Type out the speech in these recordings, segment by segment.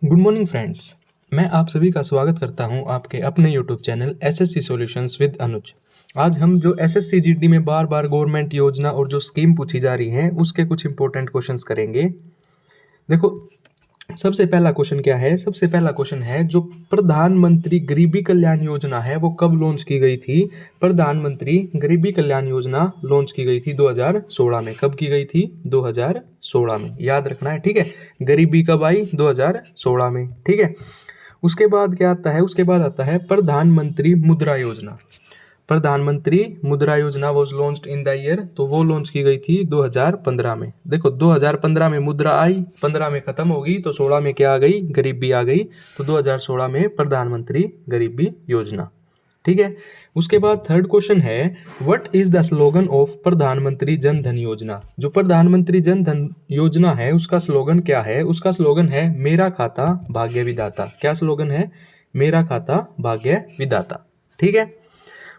Good morning friends. मैं आप सभी का स्वागत करता हूं आपके अपने YouTube channel SSC solutions with Anuj. आज हम जो एसएससी जीडी में बार बार गवर्नमेंट योजना और जो स्कीम पूछी जा रही हैं उसके कुछ इंपॉर्टेंट क्वेश्चंस करेंगे। देखो, सबसे पहला क्वेश्चन क्या है? सबसे पहला क्वेश्चन है जो प्रधानमंत्री गरीबी कल्याण योजना है वो कब लॉन्च की गई थी? प्रधानमंत्री गरीबी कल्याण योजना लॉन्च की गई थी 2016 में। कब की गई थी? 2016 में, याद रखना है, ठीक है। गरीबी कब आई? 2016 में, ठीक है। उसके बाद क्या आता है? उसके बाद आता है प्रधानमंत्री मुद्रा योजना। प्रधानमंत्री मुद्रा योजना was launched in the year, तो वो लॉन्च की गई थी 2015 में। देखो, 2015 में मुद्रा आई, 15 में खत्म होगी, तो 16 में क्या आ गई? गरीबी आ गई। तो 2016 में प्रधानमंत्री गरीबी योजना, ठीक है। उसके बाद थर्ड क्वेश्चन है, what is the slogan of प्रधानमंत्री जन धन योजना? जो प्रधानमंत्री जन धन योजना है उसका स्लोगन क्या है? उसका स्लोगन है मेरा खाता भाग्य विधाता। क्या स्लोगन है? मेरा खाता भाग्य विधाता, ठीक है।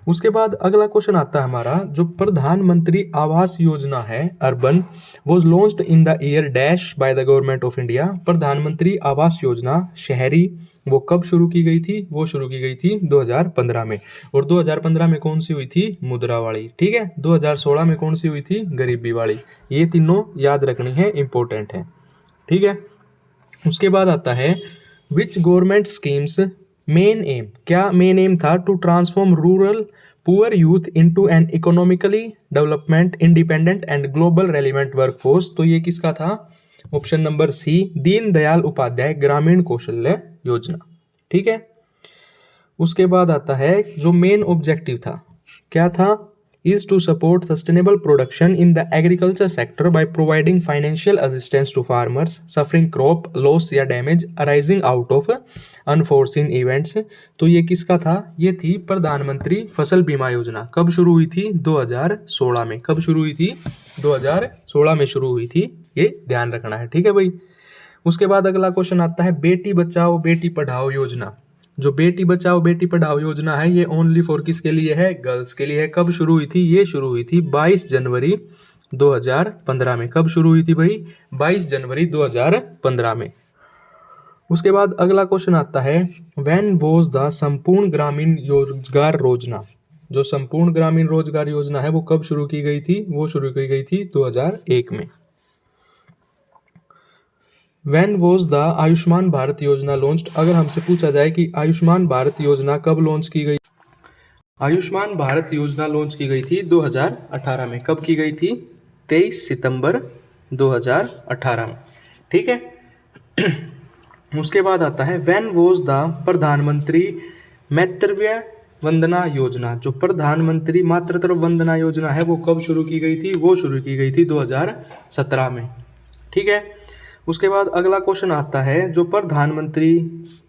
उसके बाद अगला क्वेश्चन आता है हमारा, जो प्रधानमंत्री आवास योजना है urban was launched in the year dash by the government of India. प्रधानमंत्री आवास योजना शहरी वो कब शुरू की गई थी? वो शुरू की गई थी 2015 में। और 2015 में कौन सी हुई थी? मुद्रा वाली, ठीक है। 2016 में कौन सी हुई थी? गरीबी वाली। ये तीनों याद रखनी है, इंपॉर्टेंट है, ठीक है। उसके बाद आता है which government schemes main aim, क्या मेन एम था? To transform rural poor youth into an economically development independent and global relevant workforce. तो ये किसका था? Option number C, Deen Dayal Upadhyay ग्रामीण कौशल्य योजना, ठीक है। उसके बाद आता है जो मेन ऑब्जेक्टिव था, क्या था? is to support sustainable production in the agriculture sector by providing financial assistance to farmers suffering crop loss या damage arising out of unforeseen events। तो ये किसका था? ये थी प्रधानमंत्री फसल बीमा योजना। कब शुरू हुई थी? 2016 में। कब शुरू हुई थी? 2016 में शुरू हुई थी, ये ध्यान रखना है, ठीक है भाई। उसके बाद अगला क्वेश्चन आता है बेटी बचाओ बेटी पढ़ाओ योजना। जो बेटी बचाओ बेटी पढ़ाओ योजना है ये ओनली फॉर किसके लिए है? गर्ल्स के लिए है। कब शुरू हुई थी? ये शुरू हुई थी 22 जनवरी 2015 में। कब शुरू हुई थी भाई? 22 जनवरी 2015 में। उसके बाद अगला क्वेश्चन आता है व्हेन वॉज द संपूर्ण ग्रामीण रोजगार योजना। जो संपूर्ण ग्रामीण रोजगार योजना है वो कब शुरू की गई थी? वो शुरू की गई थी 2001 में। When was the Ayushman Bharat योजना लॉन्च्ड? अगर हमसे पूछा जाए कि आयुष्मान भारत योजना कब लॉन्च की गई? आयुष्मान भारत योजना लॉन्च की गई थी 2018 में। कब की गई थी? 23 सितंबर 2018 में, ठीक है। उसके बाद आता है व्हेन वॉज द प्रधानमंत्री मातृत्व वंदना योजना। जो प्रधानमंत्री मातृत्व वंदना योजना है वो कब शुरू की गई थी? वो शुरू की गई थी 2017 में, ठीक है। उसके बाद अगला क्वेश्चन आता है जो प्रधानमंत्री,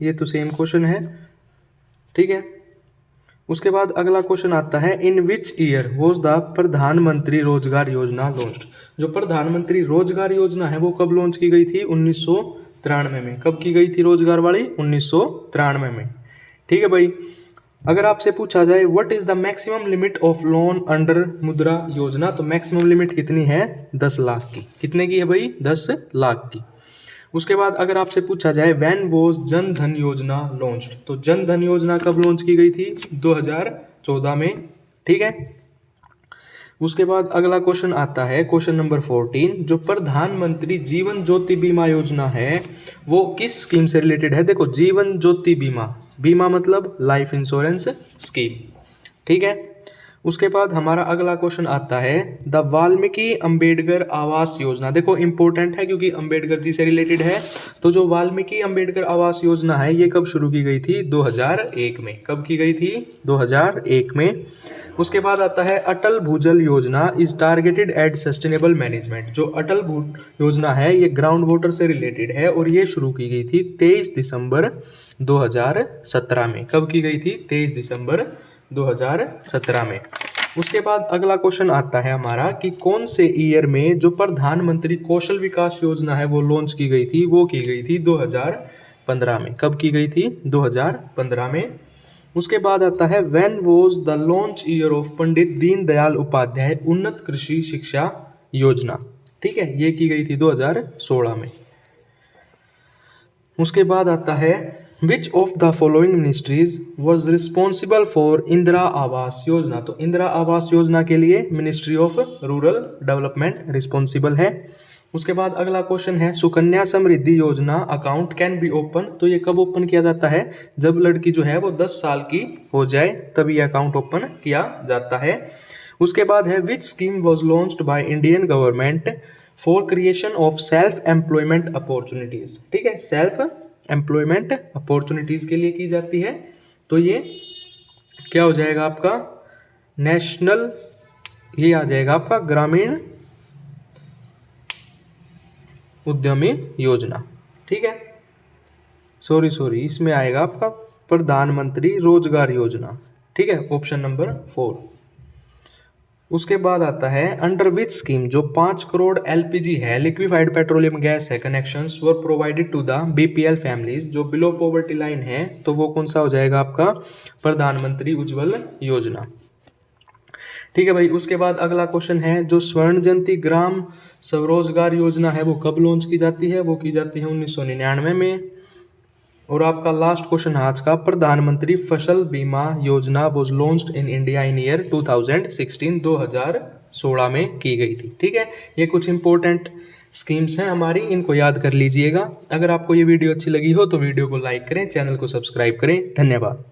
ये तो सेम क्वेश्चन है, ठीक है। उसके बाद अगला क्वेश्चन आता है इन विच ईयर वॉज द प्रधानमंत्री रोजगार योजना लॉन्च्ड। जो प्रधानमंत्री रोजगार योजना है वो कब लॉन्च की गई थी? 1993 में। कब की गई थी रोजगार वाली? 1993 में, ठीक है भाई। अगर आपसे पूछा जाए what is the maximum limit of loan under मुद्रा योजना, तो मैक्सिमम लिमिट कितनी है? 10 लाख की। कितने की है भाई? 10 लाख की। उसके बाद अगर आपसे पूछा जाए व्हेन वॉज जन धन योजना लॉन्च्ड, तो जन धन योजना कब लॉन्च की गई थी? 2014 में, ठीक है। उसके बाद अगला क्वेश्चन आता है क्वेश्चन नंबर 14, जो प्रधानमंत्री जीवन ज्योति बीमा योजना है वो किस स्कीम से रिलेटेड है? देखो, जीवन ज्योति बीमा, बीमा मतलब लाइफ इंश्योरेंस स्कीम, ठीक है। उसके बाद हमारा अगला क्वेश्चन आता है द वाल्मीकि अंबेडकर आवास योजना। देखो, इंपॉर्टेंट है क्योंकि अंबेडकर जी से रिलेटेड है। तो जो वाल्मीकि अंबेडकर आवास योजना है ये कब शुरू की गई थी? 2001 में। कब की गई थी? 2001 में। उसके बाद आता है अटल भूजल योजना is targeted eight sustainable management. जो अटल भू योजना है ये ग्राउंड वाटर से रिलेटेड है और ये शुरू की गई थी 23 दिसंबर 2017 में। कब की गई थी? 23 दिसंबर 2017 में। उसके बाद अगला क्वेश्चन आता है हमारा कि कौन से ईयर में जो प्रधानमंत्री कौशल विकास योजना है वो लॉन्च की गई थी? वो की गई थी 2015 में। कब की गई थी? 2015 में। उसके बाद आता है when was the launch year of Pandit Deendayal Upadhyay Unnat Krishi शिक्षा योजना, ठीक है। ये की गई थी 2016 में। उसके बाद आता है which of the following ministries was responsible for Indira Awas Yojana. तो इंदिरा आवास योजना के लिए ministry of rural development responsible है। उसके बाद अगला क्वेश्चन है सुकन्या समृद्धि योजना अकाउंट कैन बी ओपन। तो ये कब ओपन किया जाता है? जब लड़की जो है वो 10 साल की हो जाए तभी ये अकाउंट ओपन किया जाता है। उसके बाद है विच scheme was launched by Indian government for creation of self employment opportunities. ठीक है, सेल्फ एम्प्लॉयमेंट अपॉर्चुनिटीज के लिए की जाती है। तो ये क्या हो जाएगा आपका नेशनल, ये आ जाएगा आपका ग्रामीण उद्यमी योजना। ठीक है, सॉरी इसमें आएगा आपका प्रधानमंत्री रोजगार योजना। ठीक है, ऑप्शन नंबर 4। उसके बाद आता है अंडर विच स्कीम, जो 5 करोड़ एलपीजी है, लिक्विफाइड पेट्रोलियम गैस है, connections were provided to the BPL families जो बिलो पॉवर्टी लाइन है। तो वो कौन सा हो जाएगा आपका प्रधानमंत्री उज्ज्वल योजना। ठीक है भाई, उसके बाद अगला क्वेश्चन है जो स्वर्ण जयंती ग्राम स्वरोजगार योजना है वो कब लॉन्च की जाती है? वो की जाती है 1999 में। और आपका लास्ट क्वेश्चन है आज का, प्रधानमंत्री फसल बीमा योजना was launched in India in year 2016 में की गई थी। ठीक है, ये कुछ इंपॉर्टेंट स्कीम्स हैं हमारी, इनको याद कर लीजिएगा। अगर आपको ये वीडियो अच्छी लगी हो तो वीडियो को लाइक करें, चैनल को सब्सक्राइब करें। धन्यवाद।